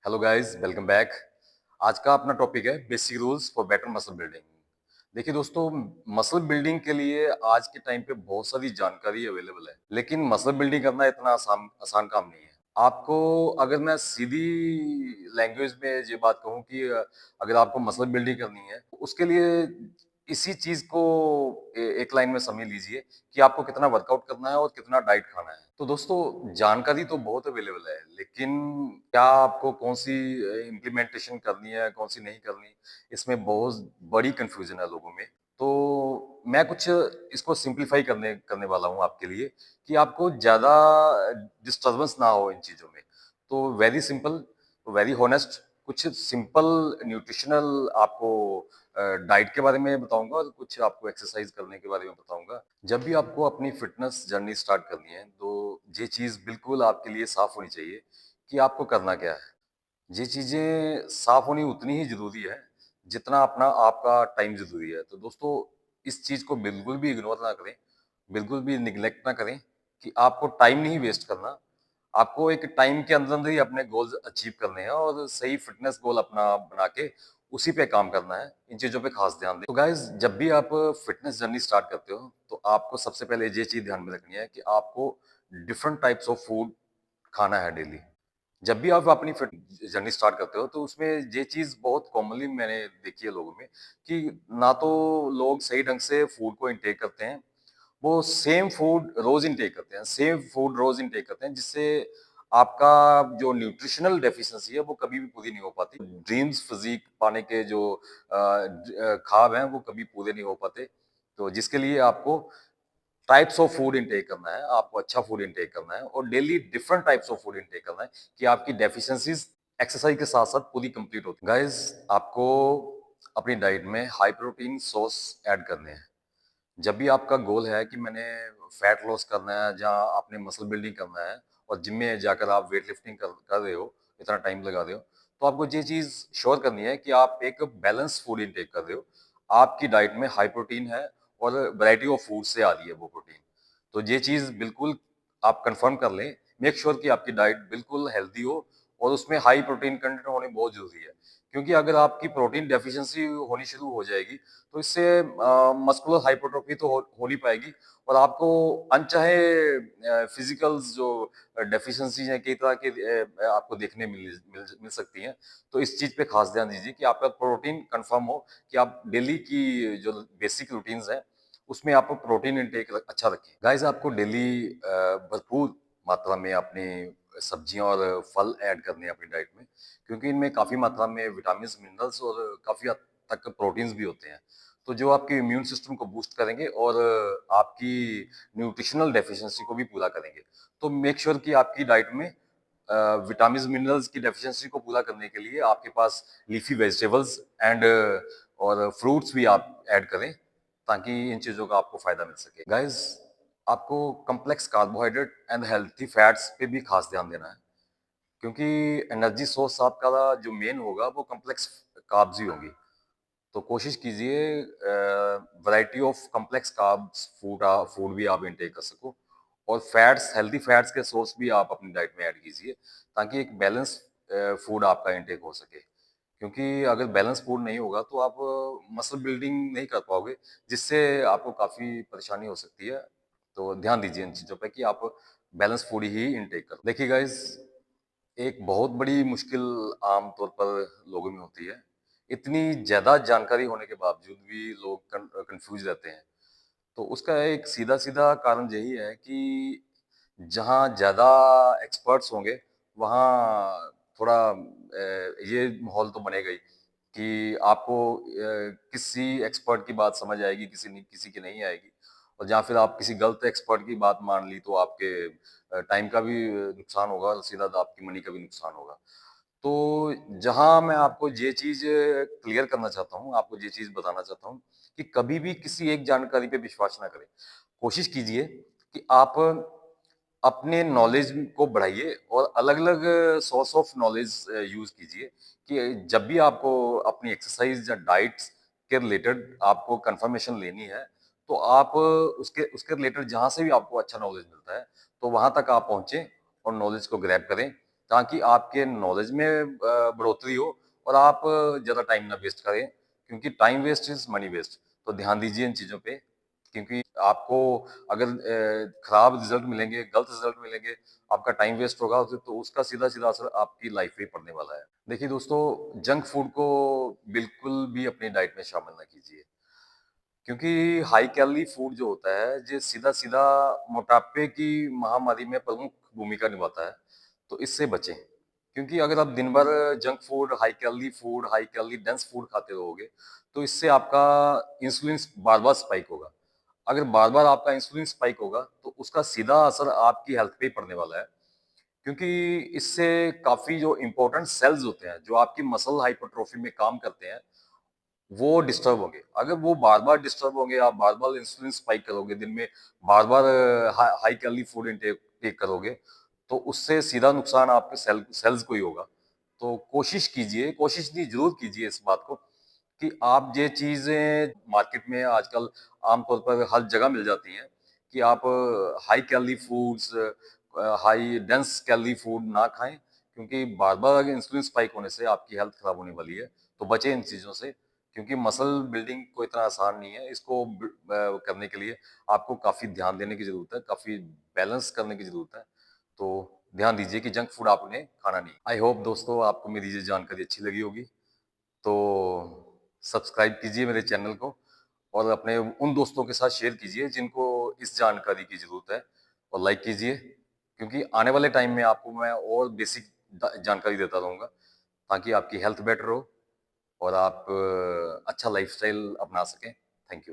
Hello guys, welcome back. आज का अपना टॉपिक है basic rules for better muscle building. देखिए दोस्तों, मसल बिल्डिंग के लिए आज के टाइम पे बहुत सारी जानकारी अवेलेबल है, लेकिन मसल बिल्डिंग करना इतना आसान आसान काम नहीं है। आपको अगर मैं सीधी लैंग्वेज में ये बात कहूँ कि अगर आपको मसल बिल्डिंग करनी है, तो उसके लिए इसी चीज को एक लाइन में समझ लीजिए कि आपको कितना वर्कआउट करना है और कितना डाइट खाना है। तो दोस्तों, जानकारी तो बहुत अवेलेबल है, लेकिन क्या आपको कौन सी इम्प्लीमेंटेशन करनी है, कौन सी नहीं करनी, इसमें बहुत बड़ी कंफ्यूजन है लोगों में। तो मैं कुछ इसको सिंपलीफाई करने करने वाला हूँ आपके लिए कि आपको ज़्यादा डिस्टर्बेंस ना हो इन चीज़ों में। तो वेरी सिंपल, वेरी होनेस्ट, कुछ सिंपल न्यूट्रिशनल आपको डाइट के बारे में बताऊंगा और कुछ आपको एक्सरसाइज करने के बारे में बताऊंगा। जब भी आपको अपनी फिटनेस जर्नी स्टार्ट करनी है, तो ये चीज़ बिल्कुल आपके लिए साफ होनी चाहिए कि आपको करना क्या है। ये चीज़ें साफ होनी उतनी ही ज़रूरी है जितना अपना आपका टाइम ज़रूरी है। तो दोस्तों, इस चीज़ को बिल्कुल भी इग्नोर ना करें, बिल्कुल भी निग्लेक्ट ना करें कि आपको टाइम नहीं वेस्ट करना। आपको एक टाइम के अंदर ही अपने गोल्स अचीव करने हैं और सही फिटनेस गोल अपना बना के उसी पे काम करना है। इन चीज़ों पे खास ध्यान दें। तो गाइस, जब भी आप फिटनेस जर्नी स्टार्ट करते हो, तो आपको सबसे पहले ये चीज़ ध्यान में रखनी है कि आपको डिफरेंट टाइप्स ऑफ फूड खाना है डेली। जब भी आप अपनी फिट जर्नी स्टार्ट करते हो, तो उसमें ये चीज़ बहुत कॉमनली मैंने देखी है लोगों में कि ना तो लोग सही ढंग से फूड को इंटेक करते हैं, वो सेम फूड रोज इनटेक करते हैं, सेम फूड रोज इनटेक करते हैं, जिससे आपका जो न्यूट्रिशनल डेफिशिएंसी है वो कभी भी पूरी नहीं हो पाती। ड्रीम्स फिजिक पाने के जो ख्वाब हैं वो कभी पूरे नहीं हो पाते। तो जिसके लिए आपको टाइप्स ऑफ फूड इनटेक करना है, आपको अच्छा फूड इनटेक करना है और daily different types of food intake करना है कि आपकी डेफिशिएंसीज एक्सरसाइज के साथ साथ पूरी कंप्लीट होती है। गाइस, आपको अपनी डाइट में हाई प्रोटीन सोर्स ऐड करने हैं। जब भी आपका गोल है कि मैंने फैट लॉस करना है, जहाँ आपने मसल बिल्डिंग करना है और जिम में जाकर आप वेट लिफ्टिंग कर रहे हो, इतना टाइम लगा रहे हो, तो आपको ये चीज़ श्योर करनी है कि आप एक बैलेंस फूड इनटेक कर रहे हो। आपकी डाइट में हाई प्रोटीन है और वैरायटी ऑफ फूड से आ रही है वो प्रोटीन। तो ये चीज़ बिल्कुल आप कंफर्म कर लें। मेक श्योर कि आपकी डाइट बिल्कुल हेल्दी हो और उसमें हाई प्रोटीन कंटेंट होने बहुत जरूरी है, क्योंकि अगर आपकी प्रोटीन डेफिशिएंसी होनी शुरू हो जाएगी, तो इससे मस्कुलर हाइपरट्रोफी तो हो नहीं पाएगी और आपको अनचाहे फिजिकल्स जो डेफिशिएंसी है कई तरह के आपको देखने मिल सकती हैं। तो इस चीज पे खास ध्यान दीजिए कि आपका प्रोटीन कंफर्म हो, कि आप डेली की जो बेसिक रूटीन्स हैं उसमें आप प्रोटीन इंटेक अच्छा रखें। गाइस, आपको डेली भरपूर मात्रा में अपनी सब्जियां और फल ऐड करने हैं अपनी डाइट में, क्योंकि इनमें काफी मात्रा में विटामिन, मिनरल्स और काफी हद तक प्रोटीन्स भी होते हैं। तो जो आपके इम्यून सिस्टम को बूस्ट करेंगे और आपकी न्यूट्रिशनल डेफिशिएंसी को भी पूरा करेंगे। तो मेक श्योर कि आपकी डाइट में विटामिन, मिनरल्स की डेफिशिएंसी को पूरा करने के लिए आपके पास लीफी वेजिटेबल्स एंड और फ्रूट्स भी आप ऐड करें, ताकि इन चीज़ों का आपको फायदा मिल सके। गाइस, आपको complex carbohydrate and healthy fats पे भी खास ध्यान देना है, क्योंकि एनर्जी सोर्स आपका जो मेन होगा वो कम्प्लेक्स कार्ब्स ही होंगी। तो कोशिश कीजिए variety of complex carbs food भी आप इंटेक कर सको और फैट्स, हेल्दी फैट्स के सोर्स भी आप अपनी डाइट में ऐड कीजिए, ताकि एक बैलेंस फूड आपका इंटेक हो सके। क्योंकि अगर बैलेंस फूड नहीं होगा तो आप मसल बिल्डिंग नहीं कर पाओगे, जिससे आपको काफ़ी परेशानी हो सकती है। तो ध्यान दीजिए इन चीज़ों पे कि आप बैलेंस फूड ही इंटेक करो। देखिए गाइस, एक बहुत बड़ी मुश्किल आम तौर पर लोगों में होती है। इतनी ज़्यादा जानकारी होने के बावजूद भी लोग कन्फ्यूज़ रहते हैं। तो उसका एक सीधा-सीधा कारण यही है कि जहाँ ज़्यादा एक्सपर्ट्स होंगे, वहाँ थोड़ा ये माहौल तो बनेगा ही कि आपको किसी एक्सपर्ट की बात समझ आएगी, किसी की नहीं आएगी। और या फिर आप किसी गलत एक्सपर्ट की बात मान ली, तो आपके टाइम का भी नुकसान होगा और सीधा आपकी मनी का भी नुकसान होगा। तो जहाँ मैं आपको ये चीज़ क्लियर करना चाहता हूँ, आपको ये चीज़ बताना चाहता हूँ कि कभी भी किसी एक जानकारी पे विश्वास ना करें। कोशिश कीजिए कि आप अपने नॉलेज को बढ़ाइए और अलग-अलग सोर्स ऑफ नॉलेज यूज़ कीजिए, कि जब भी आपको अपनी एक्सरसाइज़ या डाइट्स के रिलेटेड आपको कन्फर्मेशन लेनी है, तो आप उसके उसके रिलेटेड जहाँ से भी आपको अच्छा नॉलेज मिलता है, तो वहाँ तक आप पहुँचे और नॉलेज को ग्रैब करें, ताकि आपके नॉलेज में बढ़ोतरी हो और आप ज़्यादा टाइम ना वेस्ट करें, क्योंकि time waste is money waste. तो ध्यान दीजिए इन चीज़ों पे, क्योंकि आपको अगर खराब रिज़ल्ट मिलेंगे, गलत रिज़ल्ट मिलेंगे, आपका टाइम वेस्ट होगा, तो उसका सीधा-सीधा असर आपकी लाइफ पे पड़ने वाला है। देखिए दोस्तों, जंक फूड को बिल्कुल भी अपनी डाइट में शामिल ना कीजिए, क्योंकि हाई कैलोरी फूड जो होता है, ये सीधा-सीधा मोटापे की महामारी में प्रमुख भूमिका निभाता है। तो इससे बचें, क्योंकि अगर आप दिन भर junk food, high calorie dense food खाते रहोगे, तो इससे आपका इंसुलिन बार-बार स्पाइक होगा। अगर बार-बार आपका इंसुलिन स्पाइक होगा, तो उसका सीधा असर आपकी हेल्थ पे ही पड़ने वाला है, क्योंकि इससे काफ़ी जो इम्पोर्टेंट सेल्स होते हैं, जो आपकी मसल हाइपरट्रोफी में काम करते हैं, वो डिस्टर्ब होंगे। अगर वो बार-बार डिस्टर्ब होंगे, आप बार-बार इंसुलिन स्पाइक करोगे, दिन में बार-बार high calorie food intake take करोगे, तो उससे सीधा नुकसान आपके सेल्स को ही होगा। तो कोशिश नहीं, ज़रूर कीजिए इस बात को कि आप ये चीज़ें मार्केट में आजकल आमतौर पर हर जगह मिल जाती हैं कि आप high calorie foods, high dense calorie food ना खाएँ, क्योंकि बार-बार अगर इंसुलिन स्पाइक होने से आपकी हेल्थ खराब होने वाली है। तो बचें इन चीज़ों से, क्योंकि मसल बिल्डिंग कोई इतना आसान नहीं है। इसको करने के लिए आपको काफ़ी ध्यान देने की ज़रूरत है, काफ़ी बैलेंस करने की ज़रूरत है। तो ध्यान दीजिए कि जंक फूड आपने खाना नहीं। आई होप दोस्तों आपको मेरी ये जानकारी अच्छी लगी होगी। तो सब्सक्राइब कीजिए मेरे चैनल को और अपने उन दोस्तों के साथ शेयर कीजिए जिनको इस जानकारी की ज़रूरत है, और लाइक कीजिए, क्योंकि आने वाले टाइम में आपको मैं और बेसिक जानकारी देता रहूँगा, ताकि आपकी हेल्थ बेटर हो और आप अच्छा लाइफस्टाइल अपना सकें। Thank you.